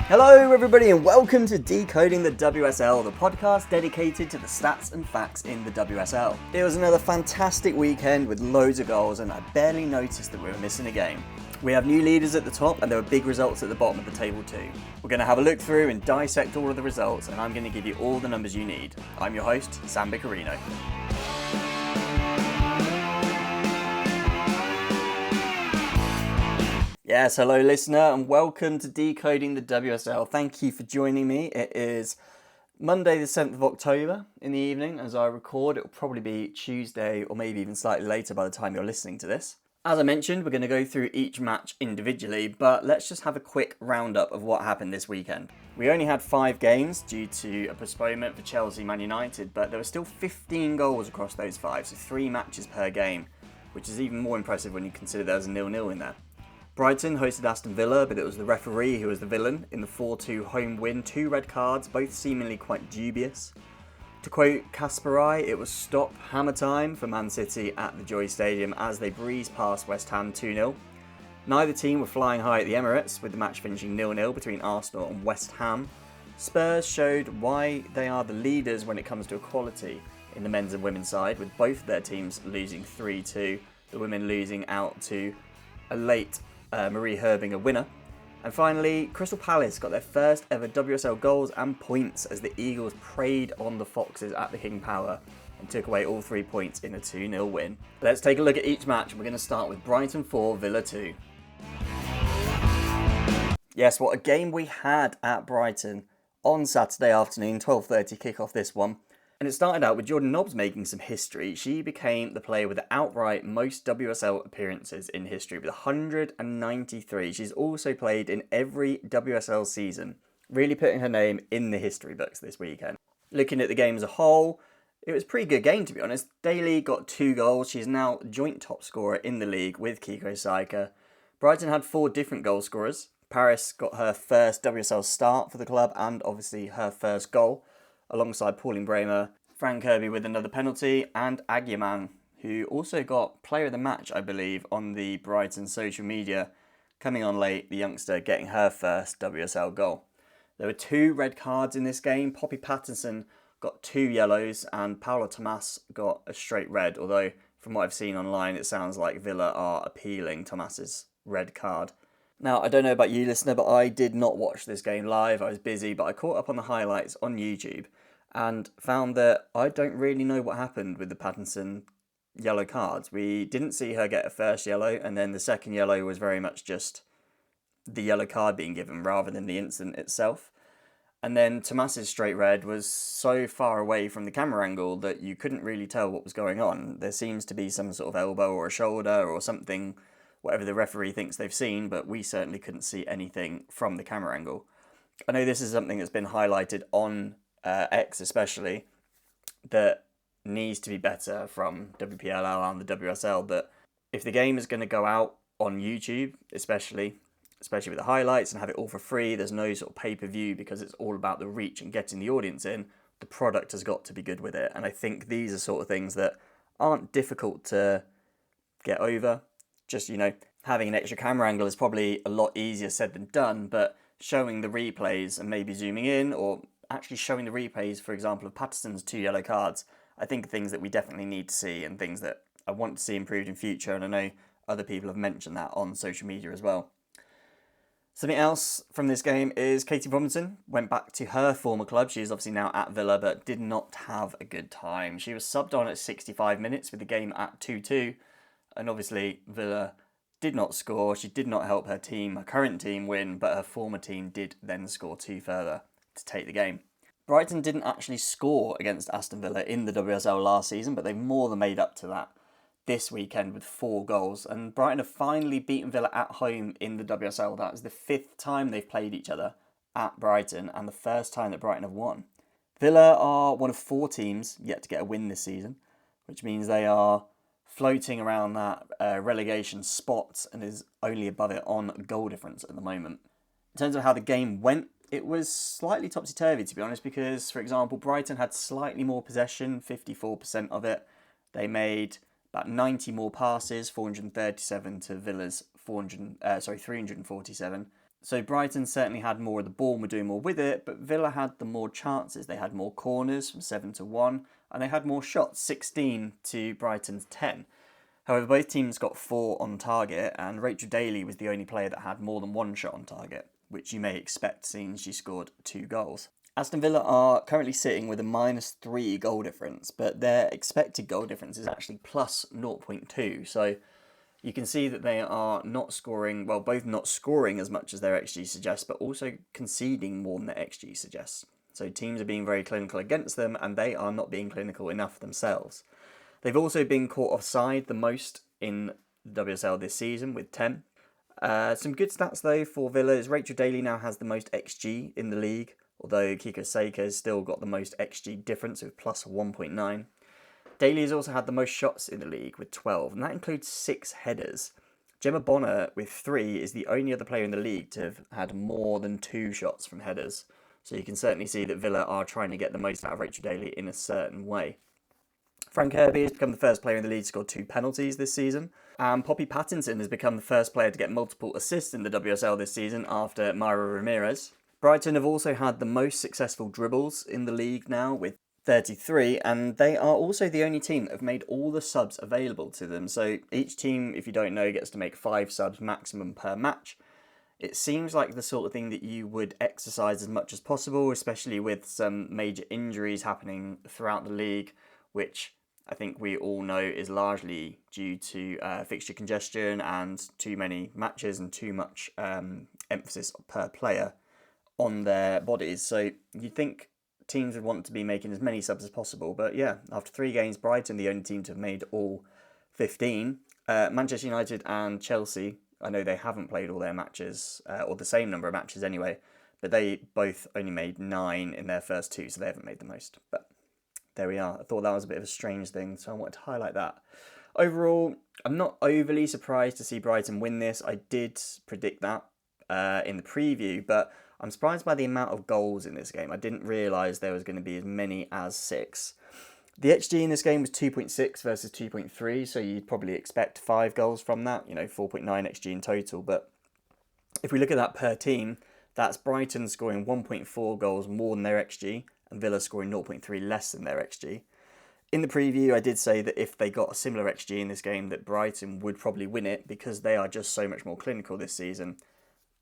Hello everybody and welcome to Decoding the WSL, the podcast dedicated to the stats and facts in the WSL. It was another fantastic weekend with loads of goals and I barely noticed that we were missing a game. We have new leaders at the top and there were big results at the bottom of the table too. We're going to have a look through and dissect all of the results and I'm going to give you all the numbers you need. I'm your host, Sam Biccarino. Yes, hello listener and welcome to Decoding the WSL. Thank you for joining me. It is Monday the 7th of October in the evening as I record. It will probably be Tuesday or maybe even slightly later by the time you're listening to this. As I mentioned, we're going to go through each match individually, but let's just have a quick roundup of what happened this weekend. We only had 5 games due to a postponement for Chelsea Man United, but there were still 15 goals across those 5, so 3 matches per game, which is even more impressive when you consider there was a 0-0 in there. Brighton hosted Aston Villa, but it was the referee who was the villain in the 4-2 home win. 2 red cards, both seemingly quite dubious. To quote Kasparai, it was stop hammer time for Man City at the Joy Stadium as they breezed past West Ham 2-0. Neither team were flying high at the Emirates, with the match finishing 0-0 between Arsenal and West Ham. Spurs showed why they are the leaders when it comes to equality in the men's and women's side, with both their teams losing 3-2, the women losing out to a late Marie Herbinger winner. And finally, Crystal Palace got their first ever WSL goals and points as the Eagles preyed on the Foxes at the King Power and took away all 3 points in a 2-0 win. Let's take a look at each match. We're going to start with Brighton 4, Villa 2. Yes, what a game we had at Brighton on Saturday afternoon, 12:30 kickoff this one. And it started out with Jordan Nobbs making some history. She became the player with the outright most WSL appearances in history with 193. She's also played in every WSL season, really putting her name in the history books this weekend. Looking at the game as a whole, it was a pretty good game to be honest. Daly got 2 goals. She's now joint top scorer in the league with Kiko Saika. Brighton had 4 different goal scorers. Paris got her first WSL start for the club and obviously her first goal, alongside Pauline Bramer, Frank Kirby with another penalty, and Agyeman, who also got player of the match, I believe, on the Brighton social media, coming on late, the youngster getting her first WSL goal. There were 2 red cards in this game. Poppy Pattinson got 2 yellows, and Paula Tomas got a straight red, although from what I've seen online, it sounds like Villa are appealing Tomas's red card. Now, I don't know about you, listener, but I did not watch this game live. I was busy, but I caught up on the highlights on YouTube and found that I don't really know what happened with the Pattinson yellow cards. We didn't see her get a first yellow, and then the second yellow was very much just the yellow card being given rather than the incident itself. And then Tomas's straight red was so far away from the camera angle that you couldn't really tell what was going on. There seems to be some sort of elbow or a shoulder or something, whatever the referee thinks they've seen, but we certainly couldn't see anything from the camera angle. I know this is something that's been highlighted on X especially, that needs to be better from WPLL and the WSL, but if the game is going to go out on YouTube, especially with the highlights and have it all for free, there's no sort of pay-per-view because it's all about the reach and getting the audience in, the product has got to be good with it. And I think these are sort of things that aren't difficult to get over. Just, having an extra camera angle is probably a lot easier said than done, but showing the replays and maybe zooming in or actually showing the replays, for example, of Patterson's 2 yellow cards, I think are things that we definitely need to see and things that I want to see improved in future, and I know other people have mentioned that on social media as well. Something else from this game is Katie Robinson went back to her former club. She is obviously now at Villa, but did not have a good time. She was subbed on at 65 minutes with the game at 2-2. And obviously, Villa did not score. She did not help her current team, win, but her former team did then score 2 further to take the game. Brighton didn't actually score against Aston Villa in the WSL last season, but they've more than made up to that this weekend with 4 goals. And Brighton have finally beaten Villa at home in the WSL. That is the 5th time they've played each other at Brighton and the first time that Brighton have won. Villa are one of 4 teams yet to get a win this season, which means they are floating around that relegation spot and is only above it on goal difference at the moment. In terms of how the game went, it was slightly topsy-turvy to be honest, because, for example, Brighton had slightly more possession, 54% of it. They made about 90 more passes, 437 to Villa's 347. So Brighton certainly had more of the ball and were doing more with it, but Villa had the more chances. They had more corners from 7-1, and they had more shots, 16 to Brighton's 10. However, both teams got 4 on target, and Rachel Daly was the only player that had more than 1 shot on target, which you may expect seeing she scored 2 goals. Aston Villa are currently sitting with a -3 goal difference, but their expected goal difference is actually plus 0.2, so you can see that they are not scoring, well, both not scoring as much as their XG suggests, but also conceding more than their XG suggests. So teams are being very clinical against them, and they are not being clinical enough themselves. They've also been caught offside the most in the WSL this season with 10. Some good stats though for Villa is Rachel Daly now has the most XG in the league, although Kiko Seika has still got the most XG difference with plus 1.9. Daly has also had the most shots in the league with 12, and that includes 6 headers. Gemma Bonner with 3 is the only other player in the league to have had more than 2 shots from headers. So you can certainly see that Villa are trying to get the most out of Rachel Daly in a certain way. Fran Kirby has become the first player in the league to score 2 penalties this season. And Poppy Pattinson has become the first player to get multiple assists in the WSL this season after Myra Ramirez. Brighton have also had the most successful dribbles in the league now with 33, and they are also the only team that have made all the subs available to them. So each team, if you don't know, gets to make 5 subs maximum per match. It seems like the sort of thing that you would exercise as much as possible, especially with some major injuries happening throughout the league, which I think we all know is largely due to fixture congestion and too many matches and too much emphasis per player on their bodies. So you'd think teams would want to be making as many subs as possible. But yeah, after 3 games, Brighton, the only team to have made all 15. Manchester United and Chelsea, I know they haven't played all their matches, or the same number of matches anyway, but they both only made 9 in their first 2, so they haven't made the most. But there we are. I thought that was a bit of a strange thing, so I wanted to highlight that. Overall, I'm not overly surprised to see Brighton win this. I did predict that in the preview, but I'm surprised by the amount of goals in this game. I didn't realise there was going to be as many as 6. The XG in this game was 2.6 versus 2.3, so you'd probably expect 5 goals from that, 4.9 XG in total. But if we look at that per team, that's Brighton scoring 1.4 goals more than their XG, and Villa scoring 0.3 less than their XG. In the preview, I did say that if they got a similar XG in this game, that Brighton would probably win it because they are just so much more clinical this season.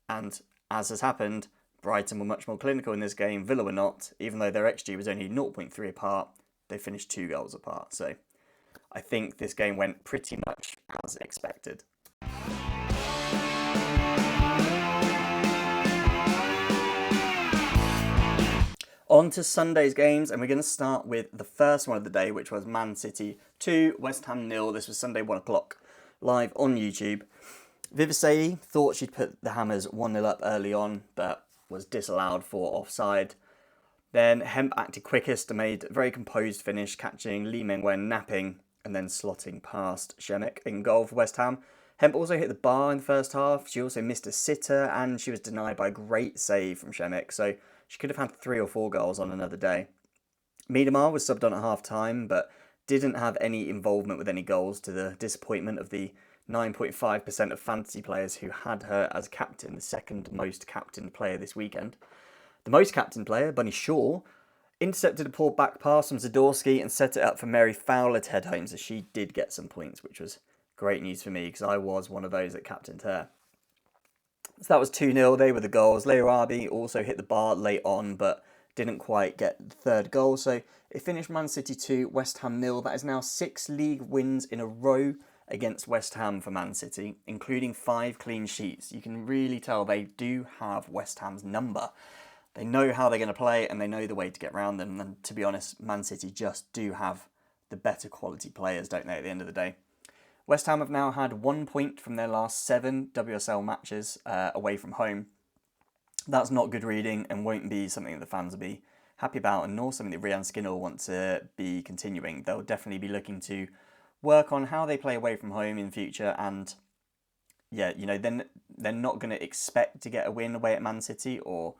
And as has happened, Brighton were much more clinical in this game. Villa were not, even though their XG was only 0.3 apart. They finished 2 goals apart. So I think this game went pretty much as expected. On to Sunday's games, and we're going to start with the first one of the day, which was Man City 2, West Ham 0. This was Sunday 1 o'clock, live on YouTube. Vivasai thought she'd put the Hammers 1-0 up early on, but was disallowed for offside. Then Hemp acted quickest and made a very composed finish, catching Lee Mengwen napping and then slotting past Shemek in goal for West Ham. Hemp also hit the bar in the first half. She also missed a sitter and she was denied by a great save from Shemek, so she could have had 3 or 4 goals on another day. Miedemar was subbed on at half-time, but didn't have any involvement with any goals, to the disappointment of the 9.5% of fantasy players who had her as captain, the second most captained player this weekend. The most captained player, Bunny Shaw, intercepted a poor back pass from Zadorsky and set it up for Mary Fowler to head home, so she did get some points, which was great news for me because I was one of those that captained her. So that was 2-0, they were the goals. Leo Arby also hit the bar late on, but didn't quite get the third goal, so it finished Man City 2, West Ham 0. That is now 6 league wins in a row against West Ham for Man City, including 5 clean sheets. You can really tell they do have West Ham's number. They know how they're going to play and they know the way to get around them. And to be honest, Man City just do have the better quality players, don't they, at the end of the day. West Ham have now had 1 point from their last 7 WSL matches away from home. That's not good reading and won't be something that the fans will be happy about, and nor something that Rianne Skinner will want to be continuing. They'll definitely be looking to work on how they play away from home in future, and yeah, then they're not going to expect to get a win away at Man City or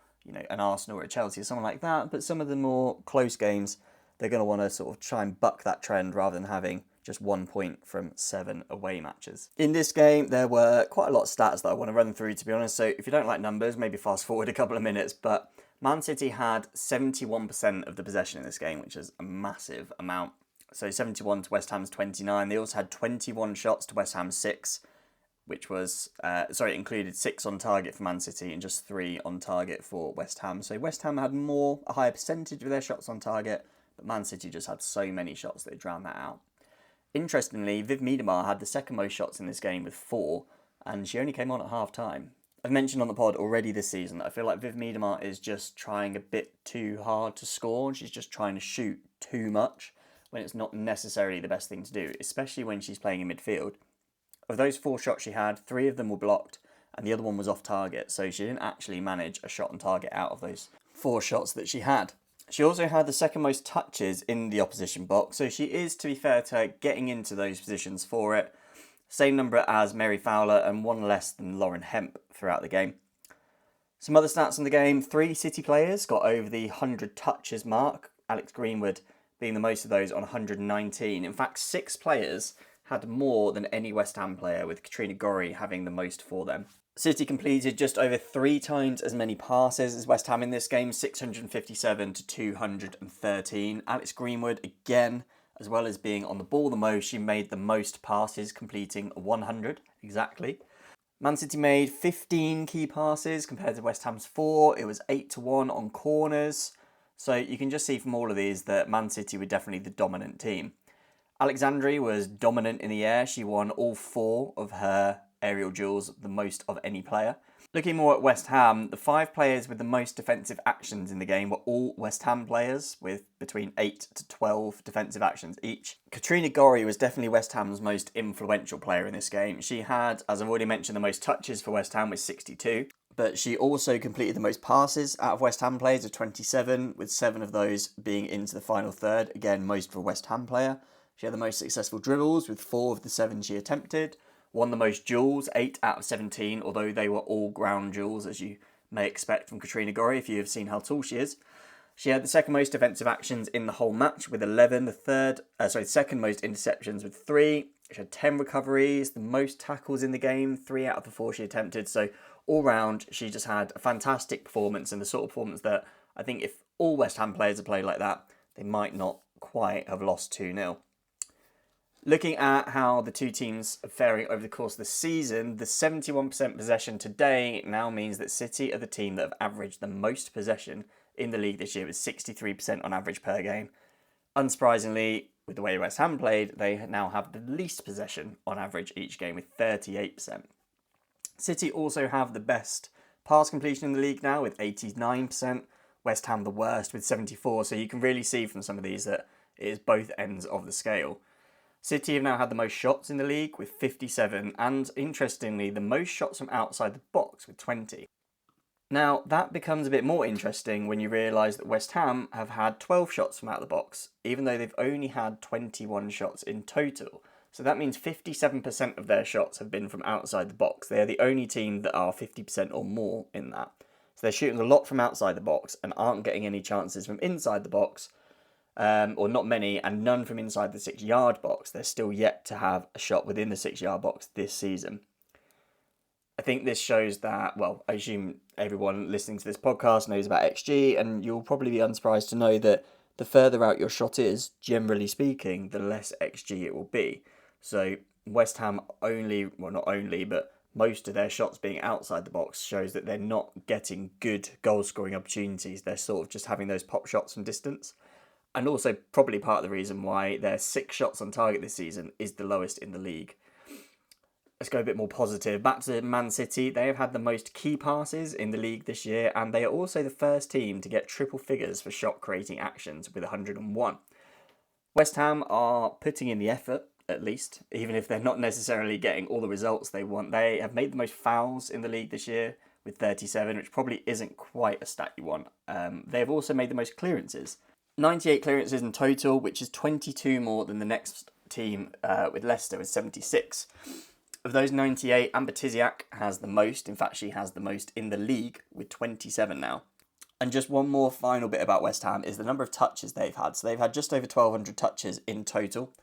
an Arsenal or a Chelsea or someone like that, but some of the more close games, they're going to want to sort of try and buck that trend rather than having just 1 point from 7 away matches. In this game, there were quite a lot of stats that I want to run through, to be honest, so if you don't like numbers, maybe fast forward a couple of minutes, but Man City had 71% of the possession in this game, which is a massive amount. So 71 to West Ham's 29. They also had 21 shots to West Ham's 6, which was, it included 6 on target for Man City and just 3 on target for West Ham. So West Ham had a higher percentage of their shots on target, but Man City just had so many shots they drowned that out. Interestingly, Viv Miedema had the second most shots in this game with 4, and she only came on at half-time. I've mentioned on the pod already this season that I feel like Viv Miedema is just trying a bit too hard to score. She's just trying to shoot too much when it's not necessarily the best thing to do, especially when she's playing in midfield. Of those 4 shots she had, 3 of them were blocked, and the other one was off target, so she didn't actually manage a shot on target out of those 4 shots that she had. She also had the second most touches in the opposition box, so she is, to be fair to her, getting into those positions for it. Same number as Mary Fowler and 1 less than Lauren Hemp throughout the game. Some other stats in the game, 3 City players got over the 100 touches mark, Alex Greenwood being the most of those on 119. In fact, 6 players had more than any West Ham player, with Katrina Gorry having the most for them. City completed just over 3 times as many passes as West Ham in this game, 657 to 213. Alex Greenwood, again, as well as being on the ball the most, she made the most passes, completing 100 exactly. Man City made 15 key passes compared to West Ham's 4. It was 8-1 on corners. So you can just see from all of these that Man City were definitely the dominant team. Alexandri was dominant in the air. She won all 4 of her aerial duels, the most of any player. Looking more at West Ham, the 5 players with the most defensive actions in the game were all West Ham players, with between 8 to 12 defensive actions each. Katrina Gorry was definitely West Ham's most influential player in this game. She had, as I've already mentioned, the most touches for West Ham with 62, but she also completed the most passes out of West Ham players of 27, with 7 of those being into the final third. Again, most for a West Ham player. She had the most successful dribbles, with 4 of the 7 she attempted. Won the most duels, 8 out of 17, although they were all ground duels, as you may expect from Katrina Gorry if you have seen how tall she is. She had the second most defensive actions in the whole match with 11, the second most interceptions with 3. She had 10 recoveries, the most tackles in the game, 3 out of the 4 she attempted. So all round, she just had a fantastic performance, and the sort of performance that I think if all West Ham players had played like that, they might not quite have lost 2-0. Looking at how the two teams are faring over the course of the season, the 71% possession today now means that City are the team that have averaged the most possession in the league this year, with 63% on average per game. Unsurprisingly, with the way West Ham played, they now have the least possession on average each game with 38%. City also have the best pass completion in the league now with 89%. West Ham the worst with 74%, so you can really see from some of these that it is both ends of the scale. City have now had the most shots in the league with 57, and interestingly, the most shots from outside the box with 20. Now, that becomes a bit more interesting when you realise that West Ham have had 12 shots from out of the box, even though they've only had 21 shots in total. So that means 57% of their shots have been from outside the box. They're the only team that are 50% or more in that. So they're shooting a lot from outside the box and aren't getting any chances from inside the box. Or not many, and none from inside the 6-yard box. They're still yet to have a shot within the 6-yard box this season. I think this shows that, well, I assume everyone listening to this podcast knows about XG, and you'll probably be unsurprised to know that the further out your shot is, generally speaking, the less XG it will be. So West Ham not only, but most of their shots being outside the box shows that they're not getting good goal-scoring opportunities. They're sort of just having those pop shots from distance. And also probably part of the reason why their 6 shots on target this season is the lowest in the league. Let's go a bit more positive. Back to Man City. They have had the most key passes in the league this year, and they are also the first team to get triple figures for shot creating actions with 101. West Ham are putting in the effort, at least, even if they're not necessarily getting all the results they want. They have made the most fouls in the league this year with 37, which probably isn't quite a stat you want. They have also made the most clearances. 98 clearances in total, which is 22 more than the next team with Leicester with 76. Of those 98, Amber Tiziak has the most. In fact, she has the most in the league with 27 now. And just one more final bit about West Ham is the number of touches they've had. So they've had just over 1,200 touches in total.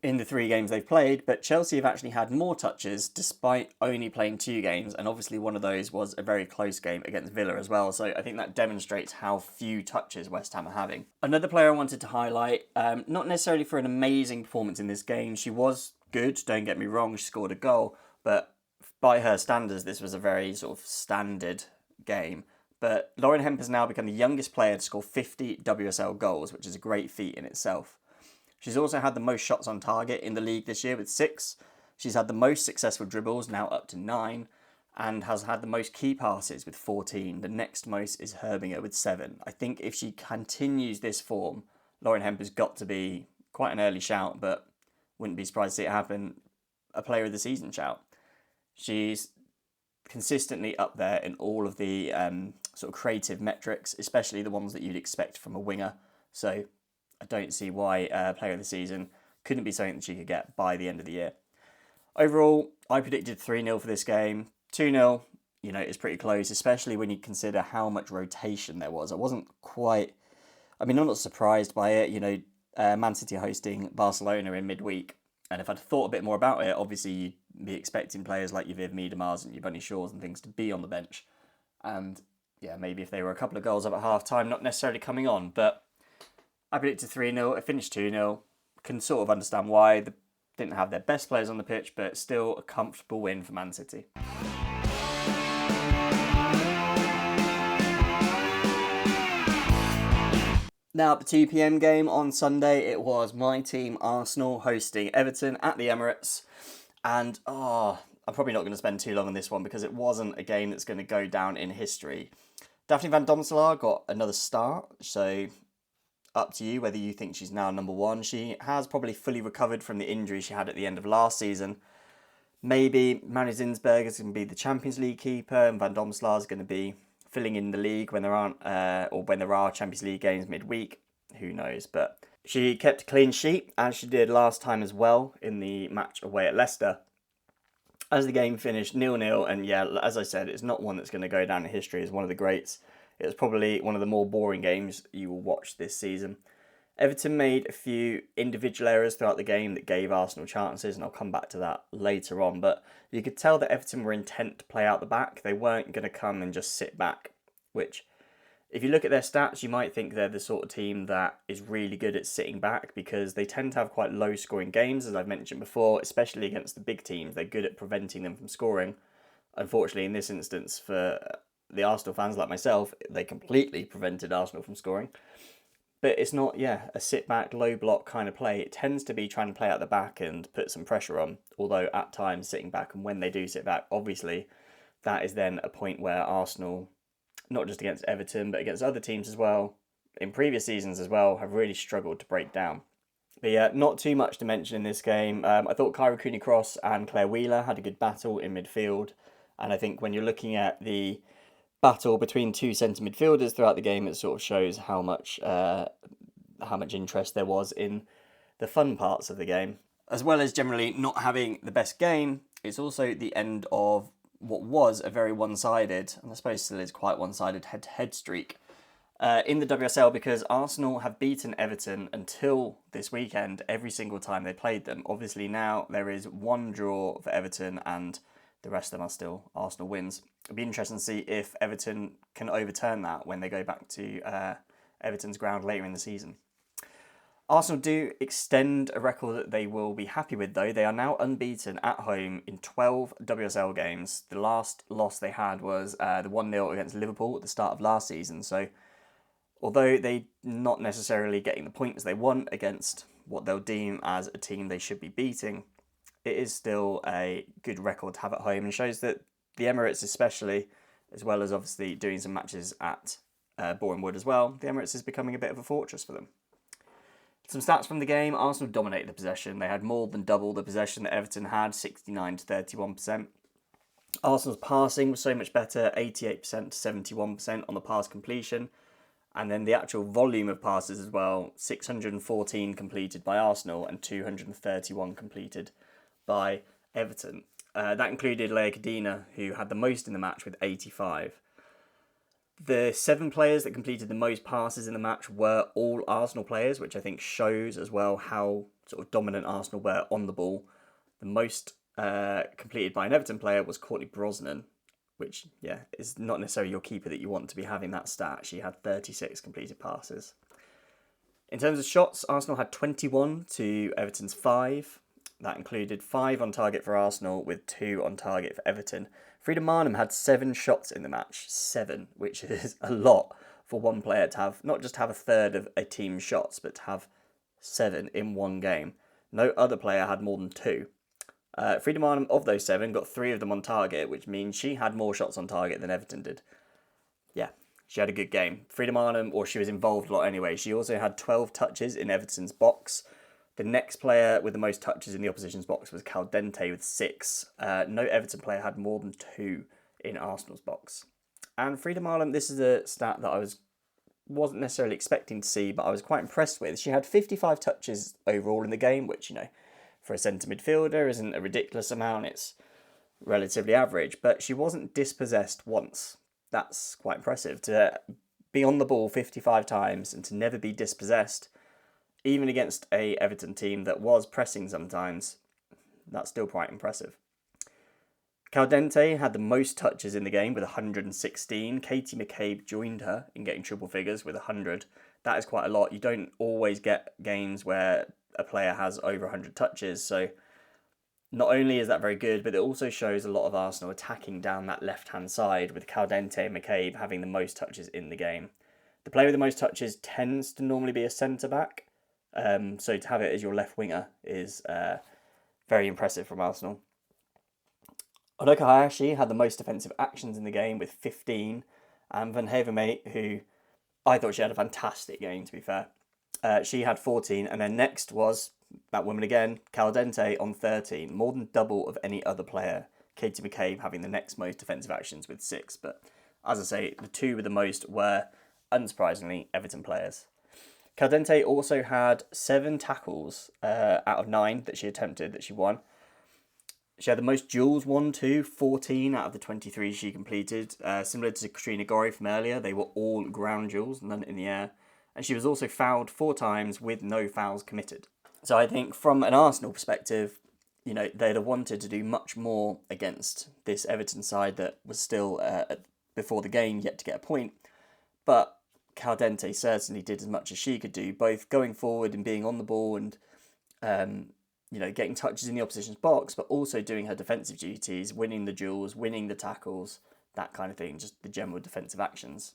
in the 3 games they've played, but Chelsea have actually had more touches despite only playing 2 games, and obviously one of those was a very close game against Villa as well, so I think that demonstrates how few touches West Ham are having. Another player I wanted to highlight, not necessarily for an amazing performance in this game, she was good, don't get me wrong, she scored a goal, but by her standards this was a very sort of standard game. But Lauren Hemp has now become the youngest player to score 50 WSL goals, which is a great feat in itself. She's also had the most shots on target in the league this year with 6. She's had the most successful dribbles, now up to 9, and has had the most key passes with 14. The next most is Herbinger with 7. I think if she continues this form, Lauren Hemp has got to be quite an early shout, but wouldn't be surprised to see it happen, a player of the season shout. She's consistently up there in all of the sort of creative metrics, especially the ones that you'd expect from a winger. So I don't see why player of the season couldn't be something that she could get by the end of the year. Overall, I predicted 3-0 for this game. 2-0, is pretty close, especially when you consider how much rotation there was. I wasn't quite... I'm not surprised by it. Man City hosting Barcelona in midweek. And if I'd thought a bit more about it, obviously you'd be expecting players like your Viv Miedemars and your Bunny Shaws and things to be on the bench. And maybe if they were a couple of goals up at half time, not necessarily coming on, but I predicted 3-0, it finished 2-0. Can sort of understand why. They didn't have their best players on the pitch, but still a comfortable win for Man City. Now, at the 2 p.m. game on Sunday, it was my team, Arsenal, hosting Everton at the Emirates. And, I'm probably not going to spend too long on this one because it wasn't a game that's going to go down in history. Daphne van Domselaar got another start, so up to you whether you think she's now number 1. She has probably fully recovered from the injury she had at the end of last season. Maybe Mary Zinsberg is going to be the Champions League keeper and Van Domselaar is going to be filling in the league when there aren't, or when there are Champions League games midweek. Who knows? But she kept a clean sheet, as she did last time as well in the match away at Leicester. As the game finished 0-0, and as I said, it's not one that's going to go down in history as one of the greats. It was probably one of the more boring games you will watch this season. Everton made a few individual errors throughout the game that gave Arsenal chances, and I'll come back to that later on. But you could tell that Everton were intent to play out the back. They weren't going to come and just sit back, which, if you look at their stats, you might think they're the sort of team that is really good at sitting back because they tend to have quite low-scoring games, as I've mentioned before, especially against the big teams. They're good at preventing them from scoring. Unfortunately, in this instance, for the Arsenal fans like myself, they completely prevented Arsenal from scoring. But it's not, a sit-back, low-block kind of play. It tends to be trying to play out the back and put some pressure on, although at times sitting back, and when they do sit back, obviously, that is then a point where Arsenal, not just against Everton, but against other teams as well, in previous seasons as well, have really struggled to break down. But not too much to mention in this game. I thought Kyra Cooney-Cross and Claire Wheeler had a good battle in midfield, and I think when you're looking at the battle between 2 centre midfielders throughout the game, it sort of shows how much interest there was in the fun parts of the game. As well as generally not having the best game, it's also the end of what was a very one-sided, and I suppose still is quite one-sided, head-to-head streak in the WSL, because Arsenal have beaten Everton until this weekend every single time they played them. Obviously now there is 1 draw for Everton and the rest of them are still Arsenal wins. It'll be interesting to see if Everton can overturn that when they go back to Everton's ground later in the season. Arsenal do extend a record that they will be happy with, though. They are now unbeaten at home in 12 WSL games. The last loss they had was the 1-0 against Liverpool at the start of last season. So, although they're not necessarily getting the points they want against what they'll deem as a team they should be beating, it is still a good record to have at home and shows that the Emirates especially, as well as obviously doing some matches at Boreham Wood as well, the Emirates is becoming a bit of a fortress for them. Some stats from the game. Arsenal dominated the possession. They had more than double the possession that Everton had, 69% to 31%. Arsenal's passing was so much better, 88% to 71% on the pass completion. And then the actual volume of passes as well, 614 completed by Arsenal and 231 completed by Everton. That included Leia Cadena, who had the most in the match with 85. The 7 players that completed the most passes in the match were all Arsenal players, which I think shows as well how sort of dominant Arsenal were on the ball. The most completed by an Everton player was Courtney Brosnan, which, yeah, is not necessarily your keeper that you want to be having that stat. She had 36 completed passes. In terms of shots, Arsenal had 21 to Everton's 5. That included 5 on target for Arsenal with 2 on target for Everton. Frida Marnham had 7 shots in the match. 7, which is a lot for one player to have, not just have a third of a team's shots, but to have 7 in one game. No other player had more than 2. Frida Marnham, of those 7, got 3 of them on target, which means she had more shots on target than Everton did. Yeah, she had a good game. Frida Marnham, or she was involved a lot anyway, she also had 12 touches in Everton's box. The next player with the most touches in the opposition's box was Caldente with 6. No Everton player had more than 2 in Arsenal's box. And Frida Marnham, this is a stat that I wasn't necessarily expecting to see, but I was quite impressed with. She had 55 touches overall in the game, which, for a centre midfielder isn't a ridiculous amount. It's relatively average, but she wasn't dispossessed once. That's quite impressive. To be on the ball 55 times and to never be dispossessed, even against a Everton team that was pressing sometimes, that's still quite impressive. Caldente had the most touches in the game with 116. Katie McCabe joined her in getting triple figures with 100. That is quite a lot. You don't always get games where a player has over 100 touches, so not only is that very good, but it also shows a lot of Arsenal attacking down that left-hand side, with Caldente and McCabe having the most touches in the game. The player with the most touches tends to normally be a centre-back, so to have it as your left winger is very impressive from Arsenal. Onoka Hayashi had the most defensive actions in the game with 15, and Van Hevermaet, who I thought she had a fantastic game, to be fair. She had 14, and then next was that woman again, Caldente, on 13, more than double of any other player. Katie McCabe having the next most defensive actions with 6, but as I say, the 2 with the most were, unsurprisingly, Everton players. Caldente also had 7 tackles out of 9 that she attempted that she won. She had the most duels won too, 14 out of the 23 she completed. Similar to Katrina Gorry from earlier, they were all ground duels, none in the air. And she was also fouled 4 times with no fouls committed. So I think from an Arsenal perspective, they'd have wanted to do much more against this Everton side that was still, before the game, yet to get a point. But Caldente certainly did as much as she could do, both going forward and being on the ball and, getting touches in the opposition's box, but also doing her defensive duties, winning the duels, winning the tackles, that kind of thing, just the general defensive actions.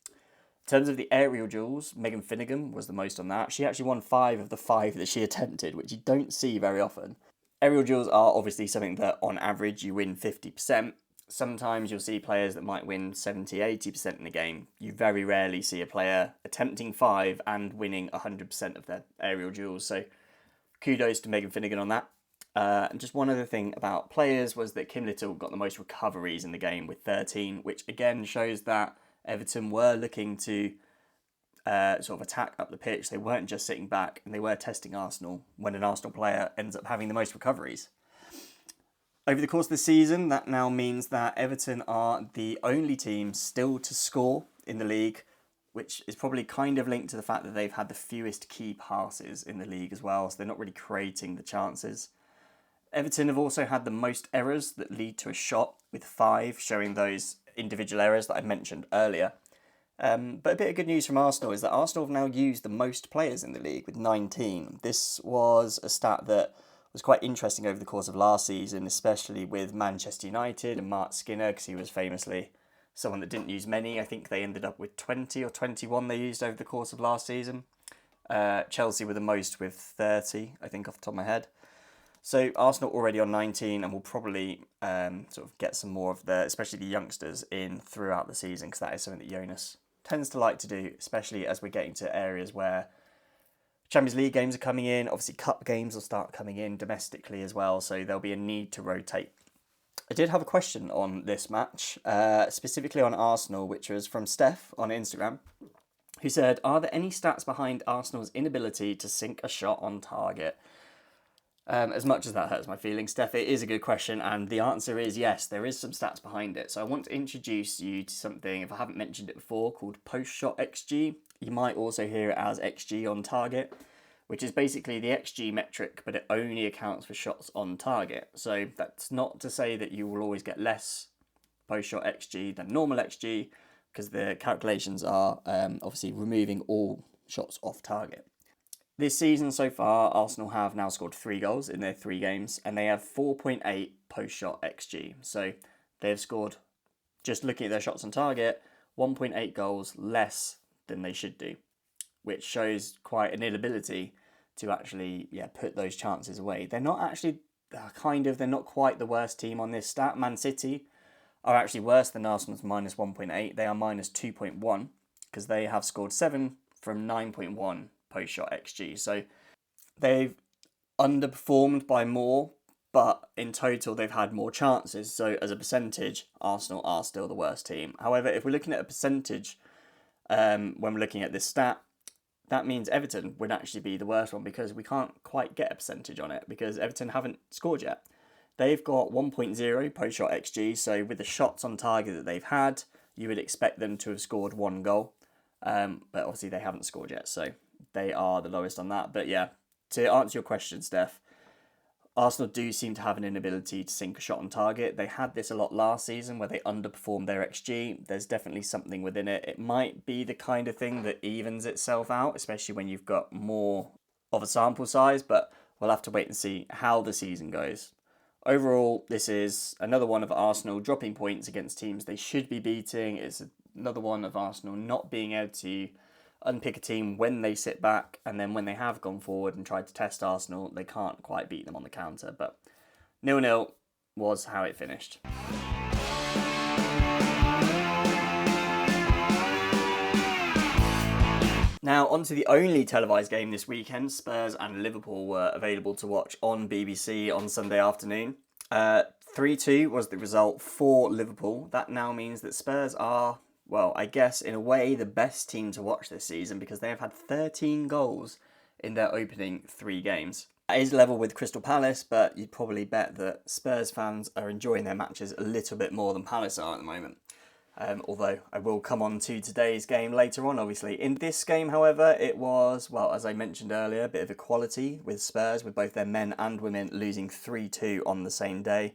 In terms of the aerial duels, Megan Finnegan was the most on that. She actually won 5 of the 5 that she attempted, which you don't see very often. Aerial duels are obviously something that, on average, you win 50%. Sometimes you'll see players that might win 70-80% in a game. You very rarely see a player attempting 5 and winning 100% of their aerial duels. So kudos to Megan Finnegan on that. And just one other thing about players was that Kim Little got the most recoveries in the game with 13, which again shows that Everton were looking to sort of attack up the pitch. They weren't just sitting back, and they were testing Arsenal when an Arsenal player ends up having the most recoveries. Over the course of the season, that now means that Everton are the only team still to score in the league, which is probably kind of linked to the fact that they've had the fewest key passes in the league as well, so they're not really creating the chances. Everton have also had the most errors that lead to a shot, with 5, showing those individual errors that I mentioned earlier. But a bit of good news from Arsenal is that Arsenal have now used the most players in the league with 19. This was a stat that was quite interesting over the course of last season, especially with Manchester United and Mark Skinner, because he was famously someone that didn't use many. I think they ended up with 20 or 21 they used over the course of last season. Chelsea were the most with 30, I think, off the top of my head. So Arsenal already on 19 and will probably sort of get some more of especially the youngsters in throughout the season, because that is something that Jonas tends to like to do, especially as we're getting to areas where Champions League games are coming in. Obviously, cup games will start coming in domestically as well, so there'll be a need to rotate. I did have a question on this match, specifically on Arsenal, which was from Steph on Instagram, who said, "Are there any stats behind Arsenal's inability to sink a shot on target?" As much as that hurts my feelings, Steph, it is a good question, and the answer is yes, there is some stats behind it. So I want to introduce you to something, if I haven't mentioned it before, called post-shot XG. You might also hear it as XG on target, which is basically the XG metric, but it only accounts for shots on target. So that's not to say that you will always get less post-shot XG than normal XG, because the calculations are obviously removing all shots off target. This season so far, Arsenal have now scored 3 goals in their 3 games, and they have 4.8 post-shot XG. So they've scored, just looking at their shots on target, 1.8 goals less than they should do, which shows quite an inability to actually put those chances away. They're not actually, they're not quite the worst team on this stat. Man City are actually worse than Arsenal's minus 1.8. They are minus 2.1, because they have scored 7 from 9.1 post-shot XG. So they've underperformed by more, but in total they've had more chances. So as a percentage, Arsenal are still the worst team. However, if we're looking at a percentage, when we're looking at this stat, that means Everton would actually be the worst one, because we can't quite get a percentage on it, because Everton haven't scored yet. They've got 1.0 post-shot XG, so with the shots on target that they've had, you would expect them to have scored 1 goal. But obviously they haven't scored yet, so they are the lowest on that. But yeah, to answer your question, Steph, Arsenal do seem to have an inability to sink a shot on target. They had this a lot last season where they underperformed their XG. There's definitely something within it. It might be the kind of thing that evens itself out, especially when you've got more of a sample size, but we'll have to wait and see how the season goes. Overall, this is another one of Arsenal dropping points against teams they should be beating. It's another one of Arsenal not being able to unpick a team when they sit back, and then when they have gone forward and tried to test Arsenal, they can't quite beat them on the counter. But 0-0 was how it finished. Now, on to the only televised game this weekend. Spurs and Liverpool were available to watch on BBC on Sunday afternoon. 3-2 was the result for Liverpool. That now means that Spurs are, well, I guess in a way, the best team to watch this season, because they have had 13 goals in their opening 3 games. That is level with Crystal Palace, but you'd probably bet that Spurs fans are enjoying their matches a little bit more than Palace are at the moment. Although I will come on to today's game later on, obviously. In this game, however, it was, well, as I mentioned earlier, a bit of equality with Spurs, with both their men and women losing 3-2 on the same day.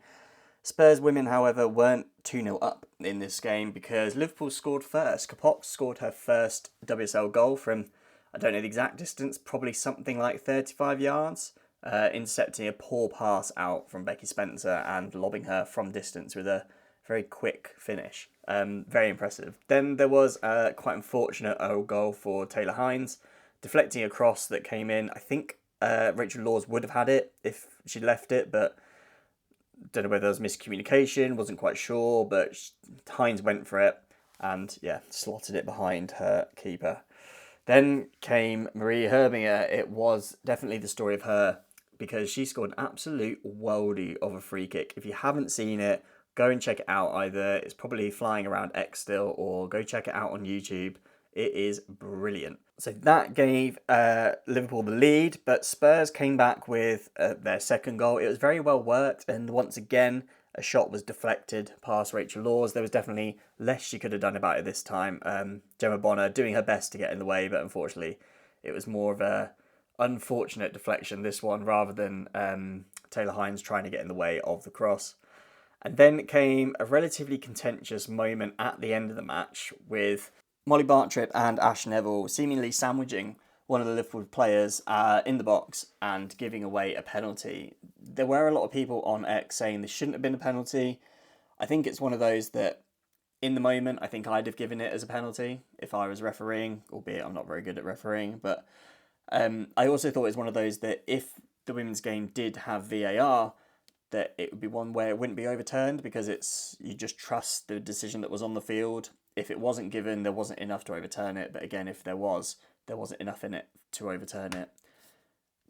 Spurs women, however, weren't 2-0 up in this game, because Liverpool scored first. Capox scored her first WSL goal from, I don't know the exact distance, probably something like 35 yards, intercepting a poor pass out from Becky Spencer and lobbing her from distance with a very quick finish. Very impressive. Then there was a quite unfortunate goal for Taylor Hines, deflecting a cross that came in. I think Rachel Laws would have had it if she left it, but don't know whether there was miscommunication, wasn't quite sure, but Hines went for it and slotted it behind her keeper. Then came Marie Herbinger. It was definitely the story of her, because she scored an absolute worldie of a free kick. If you haven't seen it, go and check it out. Either it's probably flying around X still, or go check it out on YouTube. It is brilliant. So that gave Liverpool the lead, but Spurs came back with their second goal. It was very well worked, and once again, a shot was deflected past Rachel Laws. There was definitely less she could have done about it this time. Gemma Bonner doing her best to get in the way, but unfortunately, it was more of a unfortunate deflection, this one, rather than Taylor Hines trying to get in the way of the cross. And then came a relatively contentious moment at the end of the match, with Molly Bartrip and Ash Neville seemingly sandwiching one of the Liverpool players in the box and giving away a penalty. There were a lot of people on X saying this shouldn't have been a penalty. I think it's one of those that, in the moment, I think I'd have given it as a penalty if I was refereeing, albeit I'm not very good at refereeing. But I also thought it was one of those that if the women's game did have VAR, that it would be one where it wouldn't be overturned, because you just trust the decision that was on the field. If it wasn't given, there wasn't enough to overturn it. But again, if there wasn't enough in it to overturn it.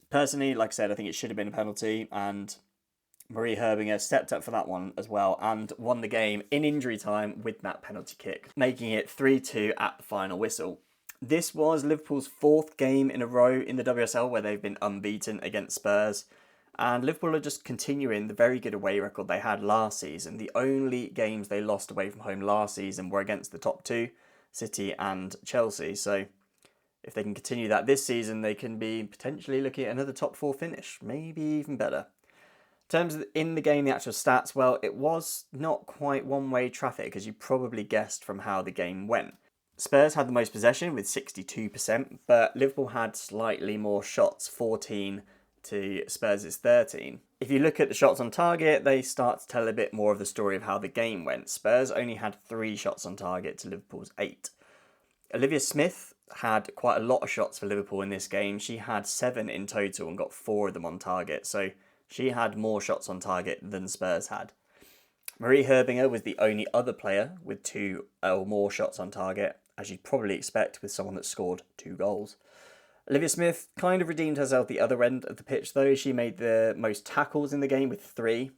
Personally, like I said, I think it should have been a penalty, and Marie Herbinger stepped up for that one as well and won the game in injury time with that penalty kick, making it 3-2 at the final whistle. This was Liverpool's 4th game in a row in the WSL where they've been unbeaten against Spurs. And Liverpool are just continuing the very good away record they had last season. The only games they lost away from home last season were against the top two, City and Chelsea. So if they can continue that this season, they can be potentially looking at another top 4 finish, maybe even better. In terms of in the game, the actual stats, well, it was not quite one-way traffic, as you probably guessed from how the game went. Spurs had the most possession with 62%, but Liverpool had slightly more shots, 14 to Spurs' 13. If you look at the shots on target, they start to tell a bit more of the story of how the game went. Spurs only had 3 shots on target to Liverpool's 8. Olivia Smith had quite a lot of shots for Liverpool in this game. She had 7 in total and got 4 of them on target, so she had more shots on target than Spurs had. Marie Herbinger was the only other player with 2 or more shots on target, as you'd probably expect with someone that scored 2 goals. Olivia Smith kind of redeemed herself the other end of the pitch though. She made the most tackles in the game with 3.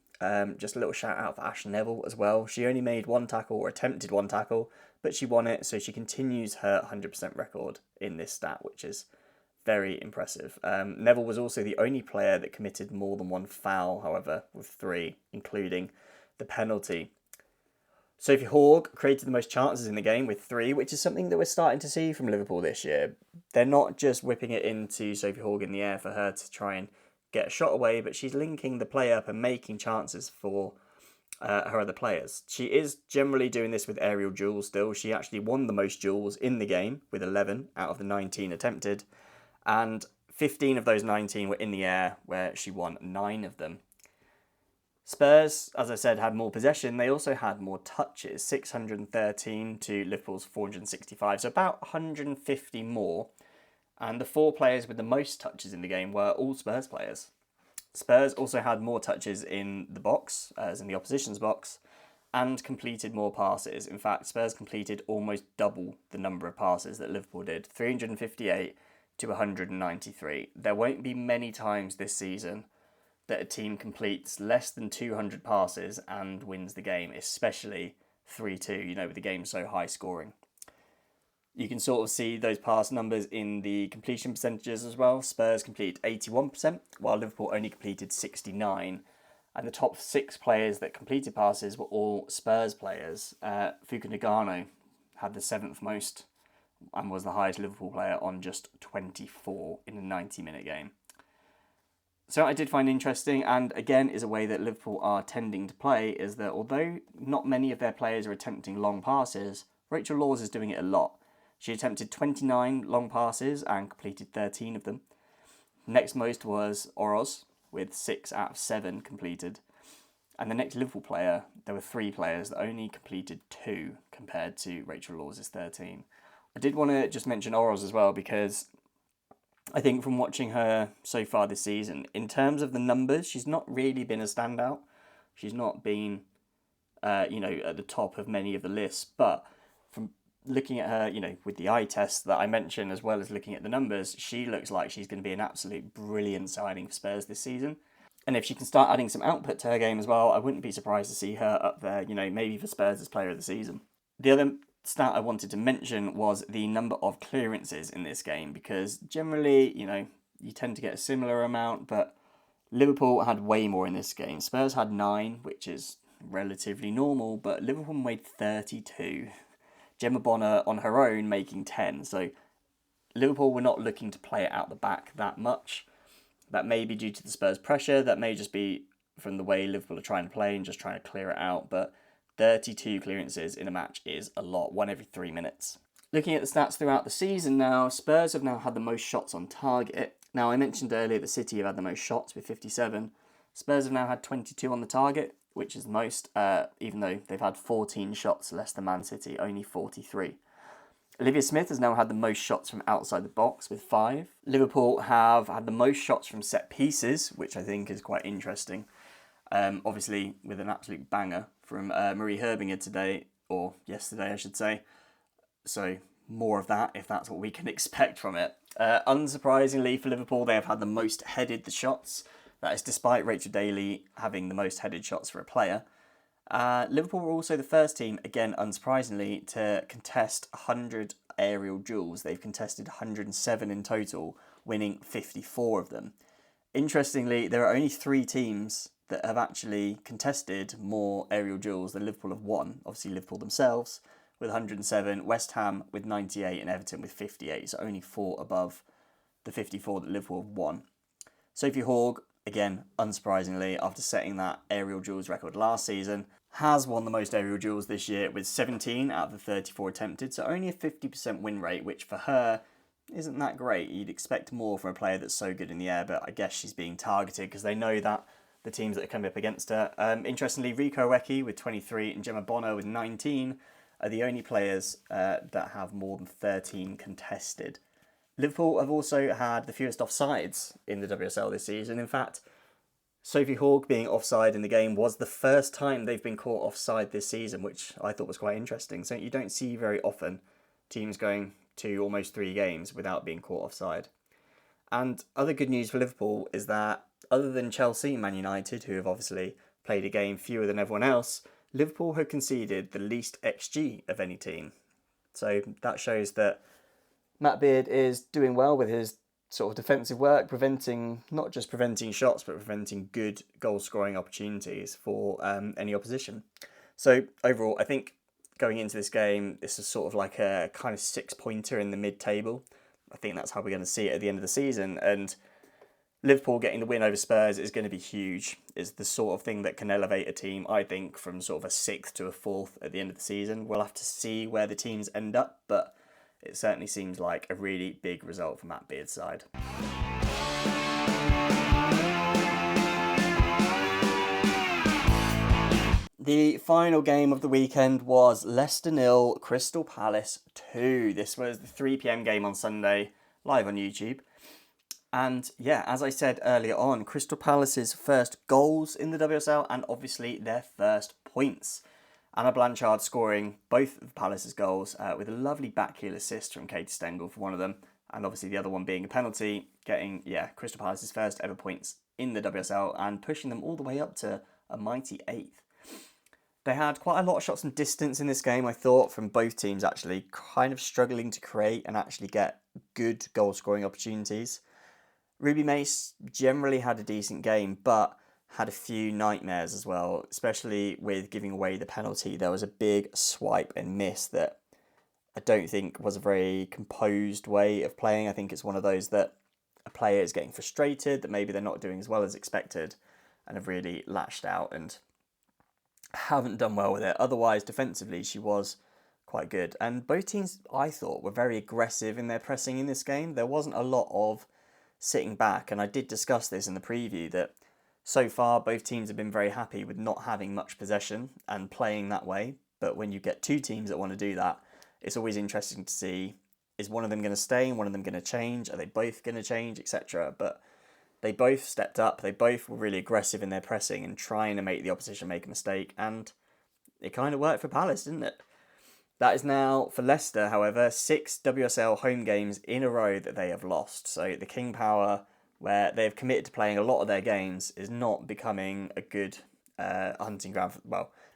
Just a little shout out for Ash Neville as well. She only made 1 tackle, or attempted 1 tackle, but she won it, so she continues her 100% record in this stat, which is very impressive. Neville was also the only player that committed more than 1 foul, however, with 3, including the penalty. Sophie Hogg created the most chances in the game with 3, which is something that we're starting to see from Liverpool this year. They're not just whipping it into Sophie Hogg in the air for her to try and get a shot away, but she's linking the play up and making chances for her other players. She is generally doing this with aerial duels still. She actually won the most duels in the game with 11 out of the 19 attempted, and 15 of those 19 were in the air, where she won 9 of them. Spurs, as I said, had more possession. They also had more touches, 613 to Liverpool's 465, so about 150 more. And the 4 players with the most touches in the game were all Spurs players. Spurs also had more touches in the box, as in the opposition's box, and completed more passes. In fact, Spurs completed almost double the number of passes that Liverpool did, 358 to 193. There won't be many times this season that a team completes less than 200 passes and wins the game, especially 3-2, with the game so high scoring. You can sort of see those pass numbers in the completion percentages as well. Spurs completed 81%, while Liverpool only completed 69%. And the top 6 players that completed passes were all Spurs players. Fuka Nagano had the 7th most and was the highest Liverpool player on just 24 in a 90-minute game. So I did find interesting, and again is a way that Liverpool are tending to play, is that although not many of their players are attempting long passes, Rachel Laws is doing it a lot. She attempted 29 long passes and completed 13 of them. Next most was Oroz, with 6 out of 7 completed. And the next Liverpool player, there were 3 players that only completed 2 compared to Rachel Laws' 13. I did want to just mention Oroz as well, because I think from watching her so far this season, in terms of the numbers, she's not really been a standout. She's not been, at the top of many of the lists. But from looking at her, with the eye test that I mentioned, as well as looking at the numbers, she looks like she's going to be an absolute brilliant signing for Spurs this season. And if she can start adding some output to her game as well, I wouldn't be surprised to see her up there, maybe for Spurs as player of the season. The other stat I wanted to mention was the number of clearances in this game, because generally, you tend to get a similar amount, but Liverpool had way more in this game. Spurs had 9, which is relatively normal, but Liverpool made 32. Gemma Bonner on her own making 10, so Liverpool were not looking to play it out the back that much. That may be due to the Spurs pressure, that may just be from the way Liverpool are trying to play and just trying to clear it out, but 32 clearances in a match is a lot, 1 every 3 minutes. Looking at the stats throughout the season now, Spurs have now had the most shots on target. Now, I mentioned earlier that City have had the most shots with 57. Spurs have now had 22 on the target, which is the most, even though they've had 14 shots less than Man City, only 43. Olivia Smith has now had the most shots from outside the box with 5. Liverpool have had the most shots from set pieces, which I think is quite interesting. Obviously, with an absolute banger from Marie Herbinger today, or yesterday, I should say. So, more of that, if that's what we can expect from it. Unsurprisingly for Liverpool, they have had the most headed the shots. That is despite Rachel Daly having the most headed shots for a player. Liverpool were also the first team, again unsurprisingly, to contest 100 aerial duels. They've contested 107 in total, winning 54 of them. Interestingly, there are only 3 teams that have actually contested more aerial duels than Liverpool have won. Obviously, Liverpool themselves with 107, West Ham with 98, and Everton with 58. So only 4 above the 54 that Liverpool have won. Sophie Hogg, again, unsurprisingly, after setting that aerial duels record last season, has won the most aerial duels this year with 17 out of the 34 attempted. So only a 50% win rate, which for her isn't that great. You'd expect more from a player that's so good in the air, but I guess she's being targeted because they know that the teams that are coming up against her. Interestingly, Rico Oweki with 23 and Gemma Bonner with 19 are the only players that have more than 13 contested. Liverpool have also had the fewest offsides in the WSL this season. In fact, Sophie Hogg being offside in the game was the first time they've been caught offside this season, which I thought was quite interesting. So you don't see very often teams going to almost 3 games without being caught offside. And other good news for Liverpool is that other than Chelsea and Man United, who have obviously played a game fewer than everyone else, Liverpool have conceded the least XG of any team. So that shows that Matt Beard is doing well with his sort of defensive work, not just preventing shots, but preventing good goal-scoring opportunities for any opposition. So overall, I think going into this game, this is sort of like a kind of 6-pointer in the mid-table. I think that's how we're going to see it at the end of the season. And Liverpool getting the win over Spurs is going to be huge. It's the sort of thing that can elevate a team, I think, from sort of a 6th to a 4th at the end of the season. We'll have to see where the teams end up, but it certainly seems like a really big result for Matt Beard's side. The final game of the weekend was Leicester 0, Crystal Palace 2. This was the 3 p.m. game on Sunday, live on YouTube. And yeah, as I said earlier on, Crystal Palace's first goals in the WSL and obviously their first points. Anna Blanchard scoring both of Palace's goals with a lovely backheel assist from Katie Stengel for one of them, and obviously the other one being a penalty, getting Crystal Palace's first ever points in the WSL and pushing them all the way up to a mighty 8th. They had quite a lot of shots from distance in this game, I thought, from both teams actually, kind of struggling to create and actually get good goal-scoring opportunities. Ruby Mace generally had a decent game, but had a few nightmares as well, especially with giving away the penalty. There was a big swipe and miss that I don't think was a very composed way of playing. I think it's one of those that a player is getting frustrated, that maybe they're not doing as well as expected, and have really lashed out and haven't done well with it. Otherwise, defensively, she was quite good. And both teams, I thought, were very aggressive in their pressing in this game. There wasn't a lot of sitting back, and I did discuss this in the preview, that so far both teams have been very happy with not having much possession and playing that way. But when you get 2 teams that want to do that, it's always interesting to see, is one of them going to stay and one of them going to change? Are they both going to change, etc.? But they both stepped up. They both were really aggressive in their pressing and trying to make the opposition make a mistake. And it kind of worked for Palace, didn't it? That is now, for Leicester, however, 6 WSL home games in a row that they have lost. So the King Power, where they've committed to playing a lot of their games, is not becoming a good hunting ground.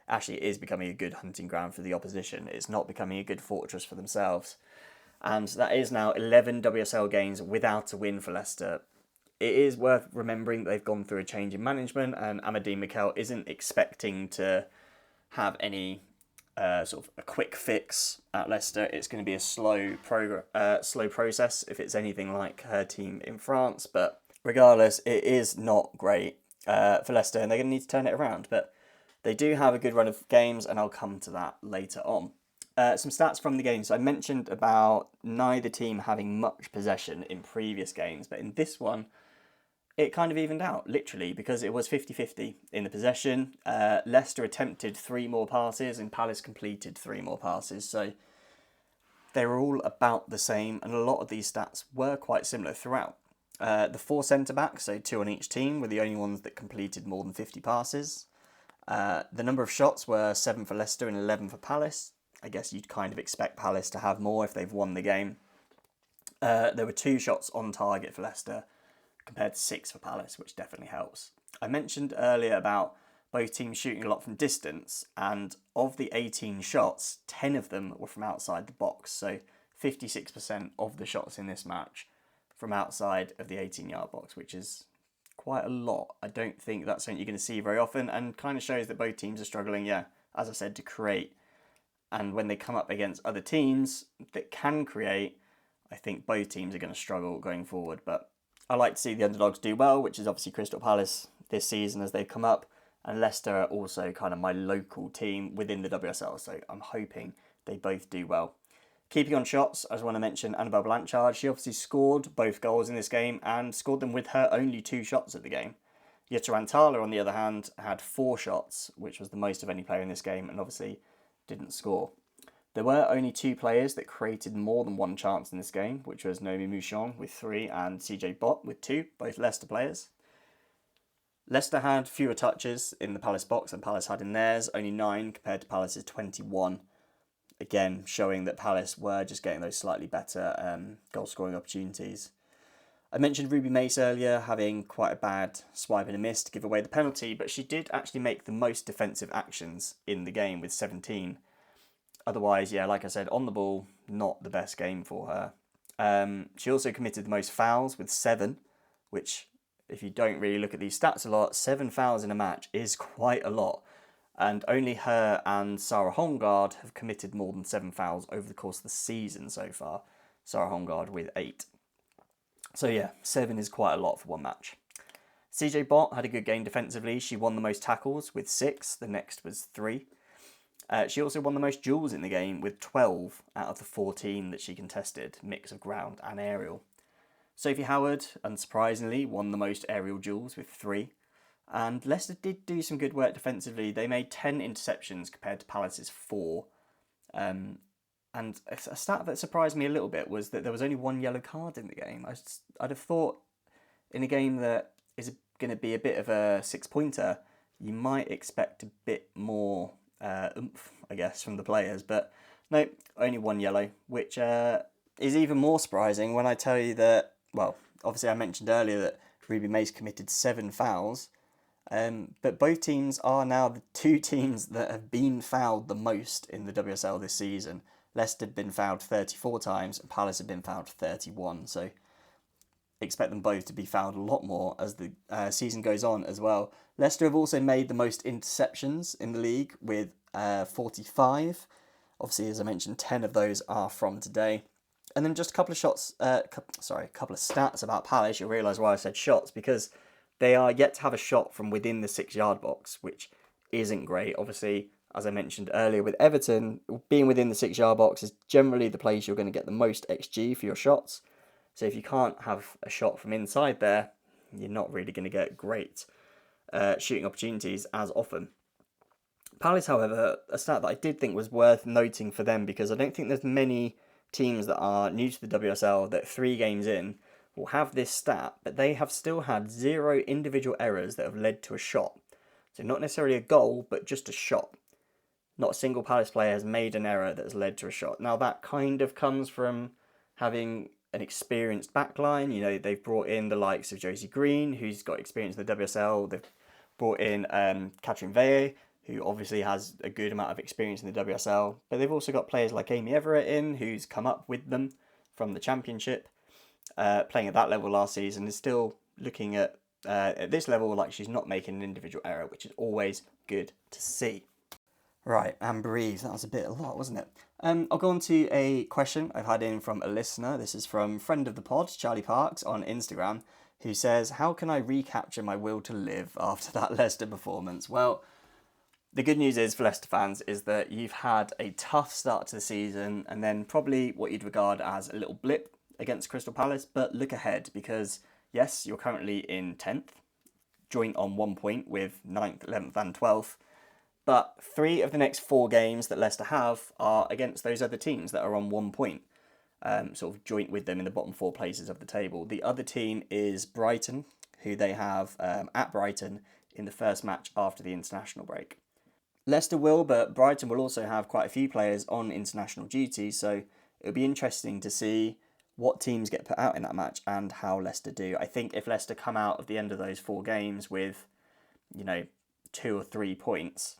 Actually, it is becoming a good hunting ground for the opposition. It's not becoming a good fortress for themselves. And that is now 11 WSL games without a win for Leicester. It is worth remembering that they've gone through a change in management, and Amadine Mikel isn't expecting to have any sort of a quick fix at Leicester. It's going to be a slow process if it's anything like her team in France. But regardless, it is not great for Leicester, and they're going to need to turn it around. But they do have a good run of games, and I'll come to that later on. Some stats from the game. So I mentioned about neither team having much possession in previous games, but in this one, it kind of evened out, literally, because it was 50-50 in the possession. Leicester attempted 3 more passes and Palace completed 3 more passes. So they were all about the same, and a lot of these stats were quite similar throughout. The 4 centre-backs, so 2 on each team, were the only ones that completed more than 50 passes. The number of shots were 7 for Leicester and 11 for Palace. I guess you'd kind of expect Palace to have more if they've won the game. There were 2 shots on target for Leicester, compared to 6 for Palace, which definitely helps. I mentioned earlier about both teams shooting a lot from distance, and of the 18 shots, 10 of them were from outside the box. So 56% of the shots in this match from outside of the 18-yard box, which is quite a lot. I don't think that's something you're going to see very often, and kind of shows that both teams are struggling, yeah, as I said, to create. And when they come up against other teams that can create, I think both teams are going to struggle going forward. But I like to see the underdogs do well, which is obviously Crystal Palace this season as they come up. And Leicester are also kind of my local team within the WSL, so I'm hoping they both do well. Keeping on shots, I just want to mention Annabelle Blanchard. She obviously scored both goals in this game and scored them with her only 2 shots at the game. Jutta Rantala, on the other hand, had 4 shots, which was the most of any player in this game, and obviously didn't score. There were only 2 players that created more than 1 chance in this game, which was Naomi Mouchon with 3 and CJ Bott with 2, both Leicester players. Leicester had fewer touches in the Palace box than Palace had in theirs, only 9 compared to Palace's 21. Again, showing that Palace were just getting those slightly better goal-scoring opportunities. I mentioned Ruby Mace earlier having quite a bad swipe and a miss to give away the penalty, but she did actually make the most defensive actions in the game with 17. Otherwise, yeah, like I said, on the ball, not the best game for her. She also committed the most fouls with 7, which, if you don't really look at these stats a lot, 7 fouls in a match is quite a lot. And only her and Sarah Holmgard have committed more than 7 fouls over the course of the season so far. Sarah Holmgard with 8. So yeah, 7 is quite a lot for one match. CJ Bott had a good game defensively. She won the most tackles with 6. The next was 3. She also won the most duels in the game with 12 out of the 14 that she contested, mix of ground and aerial. Sophie Howard, unsurprisingly, won the most aerial duels with 3. And Leicester did do some good work defensively. They made 10 interceptions compared to Palace's 4. And a stat that surprised me a little bit was that there was only 1 yellow card in the game. I'd have thought in a game that is going to be a bit of a 6-pointer, you might expect a bit more oomph, I guess, from the players. But no, only 1 yellow, which is even more surprising when I tell you that, well, obviously I mentioned earlier that Ruby Mace committed 7 fouls. But both teams are now the 2 teams that have been fouled the most in the WSL this season. Leicester have been fouled 34 times and Palace have been fouled 31. So expect them both to be fouled a lot more as the season goes on as well. Leicester have also made the most interceptions in the league with 45. Obviously, as I mentioned, 10 of those are from today. And then just a couple of stats about Palace. You'll realise why I said shots, because they are yet to have a shot from within the 6-yard box, which isn't great. Obviously, as I mentioned earlier with Everton, being within the 6-yard box is generally the place you're going to get the most XG for your shots. So if you can't have a shot from inside there, you're not really going to get great shooting opportunities as often. Palace, however, a stat that I did think was worth noting for them, because I don't think there's many teams that are new to the WSL that 3 games in will have this stat, but they have still had 0 individual errors that have led to a shot. So not necessarily a goal, but just a shot. Not a single Palace player has made an error that has led to a shot. Now that kind of comes from having an experienced backline. You know, they've brought in the likes of Josie Green, who's got experience in the WSL. They've brought in Katrin Veje, who obviously has a good amount of experience in the WSL. But they've also got players like Amy Everett in, who's come up with them from the Championship. Playing at that level last season, is still looking at this level like she's not making an individual error, which is always good to see. Right, and breathe. That was a lot, wasn't it? I'll go on to a question I've had in from a listener. This is from friend of the pod, Charlie Parks, on Instagram, who says, how can I recapture my will to live after that Leicester performance? Well, the good news is for Leicester fans is that you've had a tough start to the season and then probably what you'd regard as a little blip against Crystal Palace, but look ahead, because yes, you're currently in 10th, joint on 1 point with 9th, 11th and 12th, but 3 of the next 4 games that Leicester have are against those other teams that are on 1 point, sort of joint with them in the bottom 4 places of the table. The other team is Brighton, who they have at Brighton in the first match after the international break. Leicester will, but Brighton will also have quite a few players on international duty, so it'll be interesting to see what teams get put out in that match and how Leicester do. I think if Leicester come out of the end of those 4 games with, 2 or 3 points,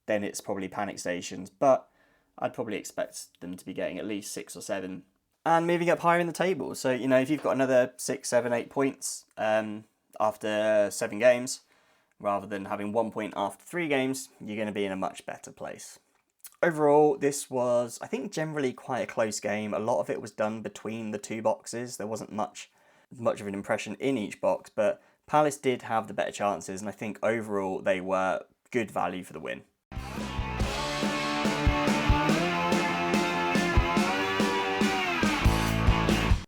then it's probably panic stations. But I'd probably expect them to be getting at least 6 or 7 and moving up higher in the table. So, if you've got another 6, 7, 8 points, after 7 games, rather than having 1 point after 3 games, you're going to be in a much better place. Overall, this was, I think, generally quite a close game. A lot of it was done between the 2 boxes. There wasn't much of an impression in each box, but Palace did have the better chances, and I think overall they were good value for the win.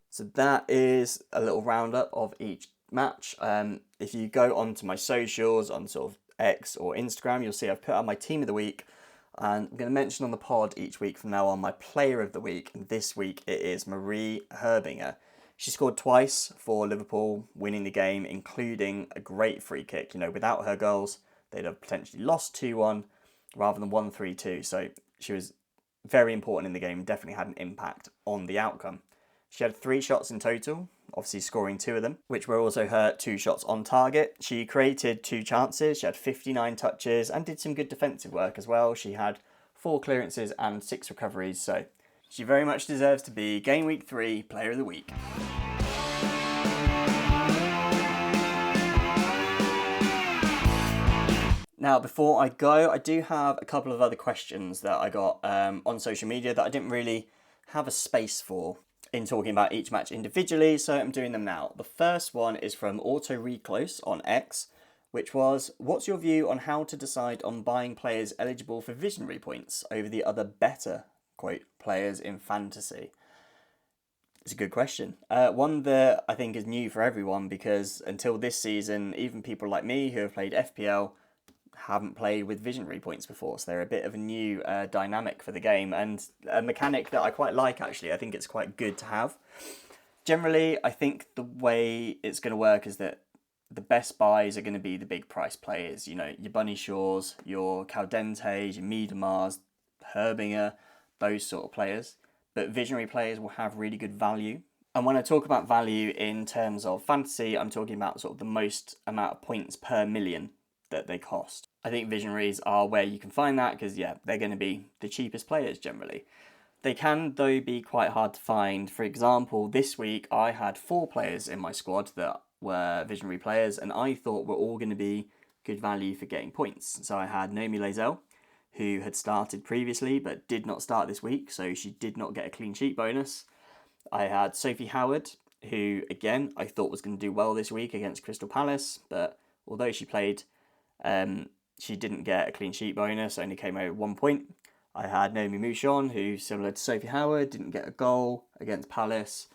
So that is a little roundup of each match. If you go onto my socials, on sort of X or Instagram, you'll see I've put out my team of the week. And I'm going to mention on the pod each week from now on my player of the week. And this week it is Marie Herbinger. She scored twice for Liverpool, winning the game, including a great free kick. You know, without her goals, they'd have potentially lost 2-1 rather than 1-3-2. So she was very important in the game, definitely had an impact on the outcome. She had 3 shots in total, obviously scoring 2 of them, which were also her 2 shots on target. She created 2 chances, she had 59 touches and did some good defensive work as well. She had 4 clearances and 6 recoveries, so she very much deserves to be Game Week 3 Player of the Week. Now, before I go, I do have a couple of other questions that I got on social media that I didn't really have a space for in talking about each match individually, so I'm doing them now. The first one is from Auto Reclose on X, which was, what's your view on how to decide on buying players eligible for visionary points over the other better, quote, players in fantasy? It's a good question. One that I think is new for everyone, because until this season, even people like me who have played FPL haven't played with visionary points before, so they're a bit of a new dynamic for the game, and a mechanic that I quite like, actually. I think it's quite good to have. Generally, I think the way it's going to work is that the best buys are going to be the big price players, you know, your Bunny Shaws, your Caldentes, your Miedemars, Herbinger, those sort of players. But visionary players will have really good value. And when I talk about value in terms of fantasy, I'm talking about sort of the most amount of points per million that they cost. I think visionaries are where you can find that because, yeah, they're going to be the cheapest players generally. They can, though, be quite hard to find. For example, this week I had 4 players in my squad that were visionary players, and I thought were all going to be good value for getting points. So I had Naomi Lazelle, who had started previously but did not start this week, so she did not get a clean sheet bonus. I had Sophie Howard, who, again, I thought was going to do well this week against Crystal Palace, but although she played, she didn't get a clean sheet bonus, only came out 1 point. I had Naomi Mouchon, who, similar to Sophie Howard, didn't get a goal against Palace,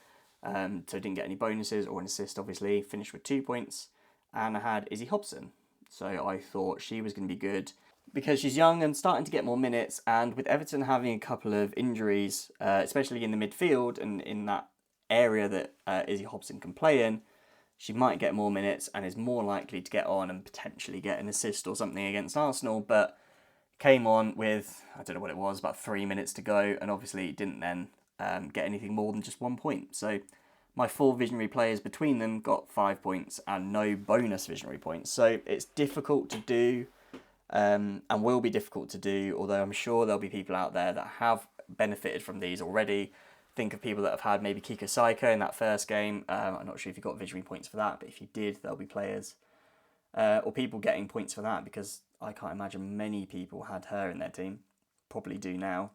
so didn't get any bonuses or an assist, obviously, finished with 2 points. And I had Izzy Hobson, so I thought she was going to be good because she's young and starting to get more minutes, and with Everton having a couple of injuries, especially in the midfield and in that area that Izzy Hobson can play in, she might get more minutes and is more likely to get on and potentially get an assist or something against Arsenal, but came on with, I don't know what it was, about 3 minutes to go, and obviously didn't then get anything more than just 1 point. So my 4 visionary players between them got 5 points and no bonus visionary points. So it's difficult to do and will be difficult to do, although I'm sure there'll be people out there that have benefited from these already. Think of people that have had maybe Kiko Saika in that first game. I'm not sure if you got visionary points for that, but if you did, there'll be players or people getting points for that, because I can't imagine many people had her in their team. Probably do now.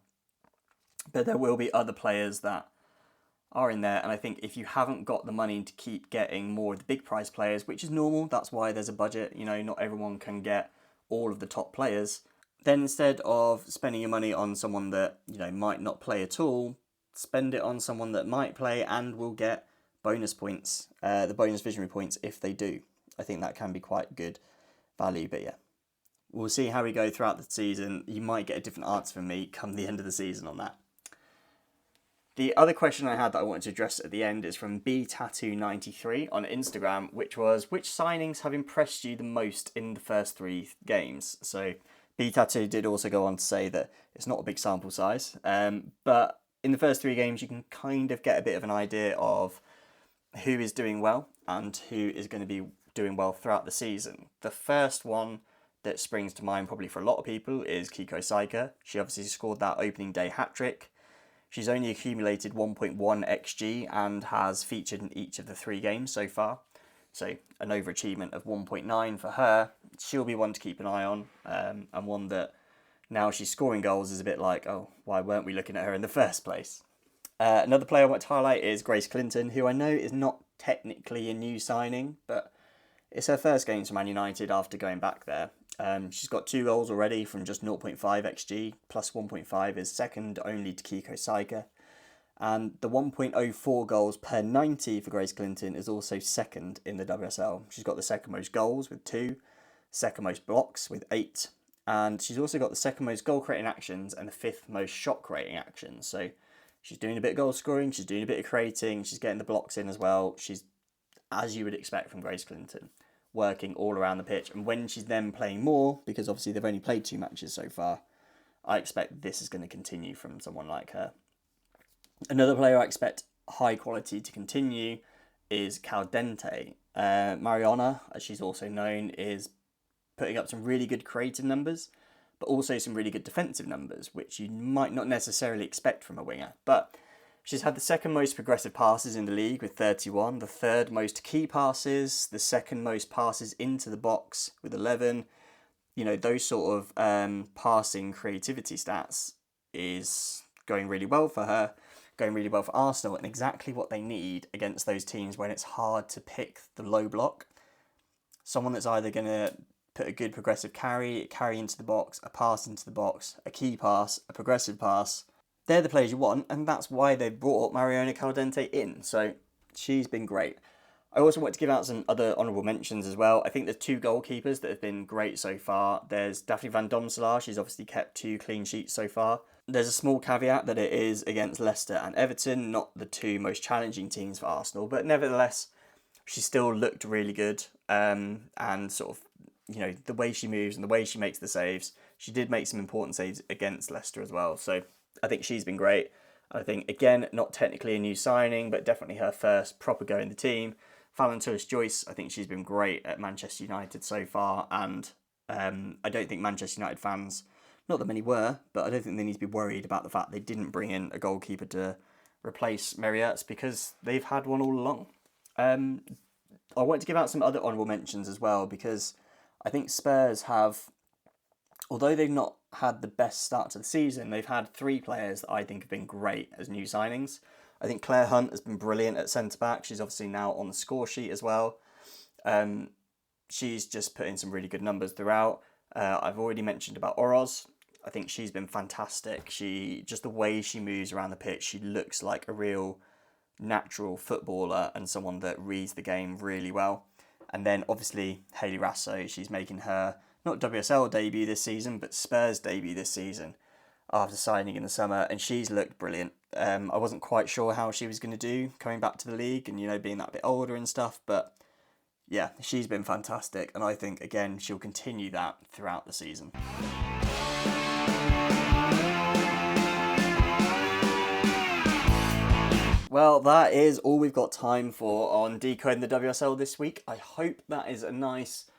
But there will be other players that are in there, and I think if you haven't got the money to keep getting more of the big price players, which is normal, that's why there's a budget, you know, not everyone can get all of the top players, then instead of spending your money on someone that, you know, might not play at all, spend it on someone that might play and will get bonus points, the bonus visionary points if they do. I think that can be quite good value, but yeah. We'll see how we go throughout the season. You might get a different answer from me come the end of the season on that. The other question I had that I wanted to address at the end is from btattoo93 on Instagram, which was, which signings have impressed you the most in the first 3 games? So btattoo did also go on to say that it's not a big sample size, but in the first 3 games you can kind of get a bit of an idea of who is doing well and who is going to be doing well throughout the season. The first one that springs to mind probably for a lot of people is Kiko Saika. She obviously scored that opening day hat-trick. She's only accumulated 1.1 XG and has featured in each of the 3 games so far. So an overachievement of 1.9 for her. She'll be one to keep an eye on, and one that now she's scoring goals is a bit like, oh, why weren't we looking at her in the first place? Another player I want to highlight is Grace Clinton, who I know is not technically a new signing, but it's her first game for Man United after going back there. She's got 2 goals already from just 0.5 XG, plus 1.5 is second only to Kiko Saika. And the 1.04 goals per 90 for Grace Clinton is also second in the WSL. She's got the second most goals with 2, second most blocks with 8, and she's also got the second most goal creating actions and the 5th most shot creating actions. So she's doing a bit of goal scoring, she's doing a bit of creating, she's getting the blocks in as well. She's, as you would expect from Grace Clinton, working all around the pitch. And when she's then playing more, because obviously they've only played 2 matches so far, I expect this is going to continue from someone like her. Another player I expect high quality to continue is Caldente. Mariana, as she's also known, is putting up some really good creative numbers, but also some really good defensive numbers, which you might not necessarily expect from a winger. But she's had the second most progressive passes in the league with 31, the third most key passes, the second most passes into the box with 11. You know, those sort of passing creativity stats is going really well for her, going really well for Arsenal, and exactly what they need against those teams when it's hard to pick the low block. Someone that's either going to put a good progressive carry into the box, a pass into the box, a key pass, a progressive pass. They're the players you want, and that's why they brought Mariana Caldente in. So she's been great. I also want to give out some other honourable mentions as well. I think there's 2 goalkeepers that have been great so far. There's Daphne van Domselaar. She's obviously kept 2 clean sheets so far. There's a small caveat that it is against Leicester and Everton, not the 2 most challenging teams for Arsenal, but nevertheless, she still looked really good, and sort of, you know, the way she moves and the way she makes the saves. She did make some important saves against Leicester as well, so I think she's been great. I think, again, not technically a new signing, but definitely her first proper go in the team. Fallon Tullis-Joyce, I think she's been great at Manchester United so far, and I don't think Manchester United fans, not that many were, but I don't think they need to be worried about the fact they didn't bring in a goalkeeper to replace Mary Earps, because they've had one all along. I want to give out some other honourable mentions as well, because I think Spurs have, although they've not had the best start to the season, they've had 3 players that I think have been great as new signings. I think Claire Hunt has been brilliant at centre-back. She's obviously now on the score sheet as well. She's just put in some really good numbers throughout. I've already mentioned about Oroz. I think she's been fantastic. Just the way she moves around the pitch, she looks like a real natural footballer and someone that reads the game really well. And then obviously Hayley Raso, she's making her not WSL debut this season, but Spurs debut this season after signing in the summer, and she's looked brilliant. I wasn't quite sure how she was going to do coming back to the league and, you know, being that bit older and stuff, but yeah, she's been fantastic, and I think, again, she'll continue that throughout the season. Well, that is all we've got time for on Decoding the WSL this week. I hope that is a nice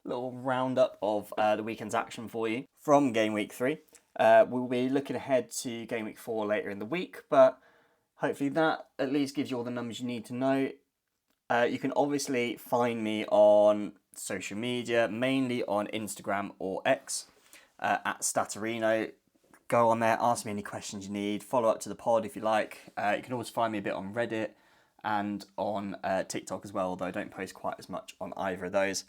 little roundup of the weekend's action for you from Game Week 3. We'll be looking ahead to Game Week 4 later in the week, but hopefully that at least gives you all the numbers you need to know. You can obviously find me on social media, mainly on Instagram or X, at Stattorino. Go on there, ask me any questions you need, follow up to the pod if you like. You can also find me a bit on Reddit and on TikTok as well, although I don't post quite as much on either of those.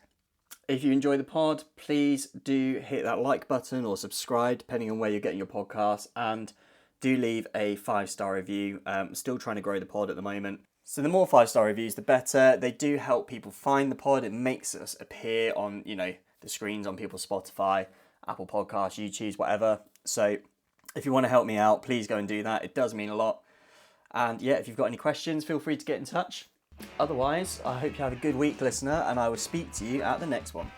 If you enjoy the pod, please do hit that like button or subscribe, depending on where you're getting your podcasts, and do leave a 5-star review. I'm still trying to grow the pod at the moment, so the more 5-star reviews, the better. They do help people find the pod. It makes us appear on, you know, the screens on people's Spotify, Apple Podcasts, YouTube, whatever. So if you want to help me out, please go and do that. It does mean a lot. And yeah, if you've got any questions, feel free to get in touch. Otherwise, I hope you have a good week, listener, and I will speak to you at the next one.